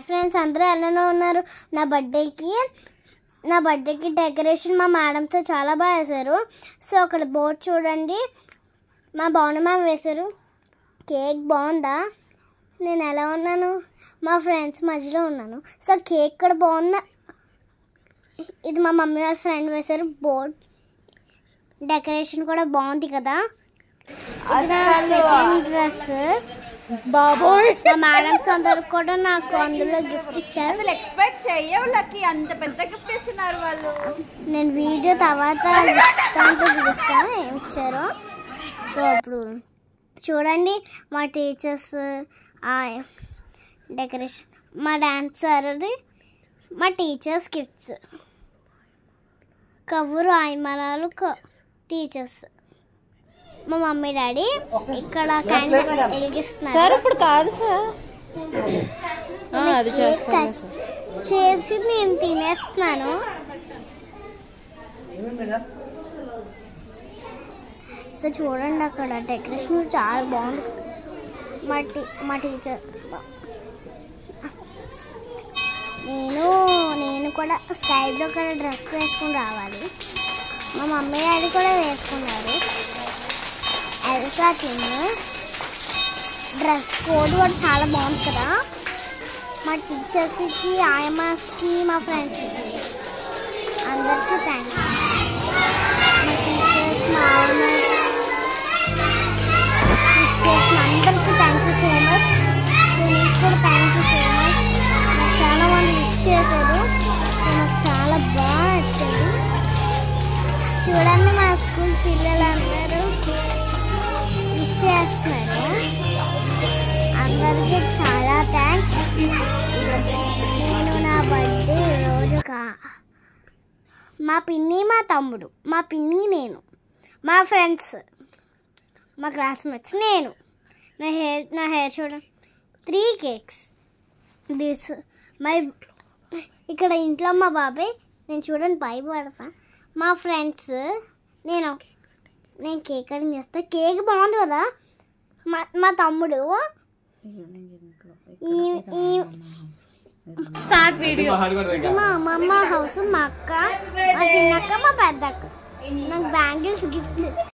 Friends అందరూ ఎలానో ఉన్నారు. నా బర్త్డేకి డెకరేషన్ మా మేడంతో చాలా బాగా వేశారు. సో అక్కడ బోర్డు చూడండి, మా బాగున్న మ్యామ్ వేశారు. కేక్ బాగుందా? నేను ఎలా ఉన్నాను? మా ఫ్రెండ్స్ మధ్యలో ఉన్నాను. సో కేక్ కూడా బాగుందా? ఇది మా మమ్మీ వాళ్ళ ఫ్రెండ్ వేశారు. బోర్డ్ డెకరేషన్ కూడా బాగుంది కదా. డ్రెస్ బాబోయ్, మా మేడమ్స్ అందరు కూడా నాకు అందులో గిఫ్ట్ ఇచ్చారు. అసలు ఎక్స్పెక్ట్ చెయ్యవులకి అంత పెద్ద గిఫ్ట్ ఇచ్చినారు వాళ్ళు. నేను వీడియో తర్వాత చూపిస్తాను ఏమి ఇచ్చారో. సో ఇప్పుడు చూడండి మా టీచర్స్ డెకరేషన్, మా డాన్సర్ది, మా టీచర్స్ గిఫ్ట్స్, కవ్వురు ఆయమరాలు టీచర్స్, మా మమ్మీ డాడీ ఇక్కడ క్యాండిల్ వెలిగిస్తున్నారు. సార్ ఇప్పుడు కాదు సార్, అది చేసి నేను తినేస్తున్నాను. సో చూడండి అక్కడ డెకరేషన్ చాలా బాగుంది. మా టీచర్ నేను కూడా స్కై బ్లూ కలర్ డ్రెస్ వేసుకుని రావాలి. మా మమ్మీ డాడీ కూడా వేసుకున్నారు. ఎల్సా కింగ్ డ్రెస్ కోడ్ కూడా చాలా బాగుంది కదా. మా టీచర్స్కి, ఆయమాస్కి, మా ఫ్రెండ్స్కి అందరికీ థ్యాంక్ యూ. మా టీచర్స్, మా ఆయమాస్, టీచర్స్ అందరికీ thank you so much. So మీకు కూడా థ్యాంక్ యూ సో మచ్. నాకు చాలా మంది విష్ చేశారు. సో నాకు చాలా బాగా నచ్చింది. చూడండి మా స్కూల్ పిల్లలందరూ విష్ చేస్తున్నారు. అందరికీ చాలా థ్యాంక్స్. నేను నా బర్త్డే రోజు మా పిన్ని, మా తమ్ముడు, మా పిన్ని, నేను, మా ఫ్రెండ్స్, మా క్లాస్మేట్స్, నేను నా హెయిర్ చూడండి 3 కేక్స్. ఇక్కడ ఇంట్లో మా బాబాయ్, నేను చూడండి పై పడతా, మా ఫ్రెండ్స్, నేను కేక్ కటింగ్ చేస్తా. కేక్ బాగుంది కదా. మా తమ్ముడు, స్టార్ట్ వీడియో, మా అమ్మమ్మ హౌస్, మా అక్క, మా చిన్నక్క, మా పెద్దక్క నాకు బ్యాంగిల్స్ గిఫ్ట్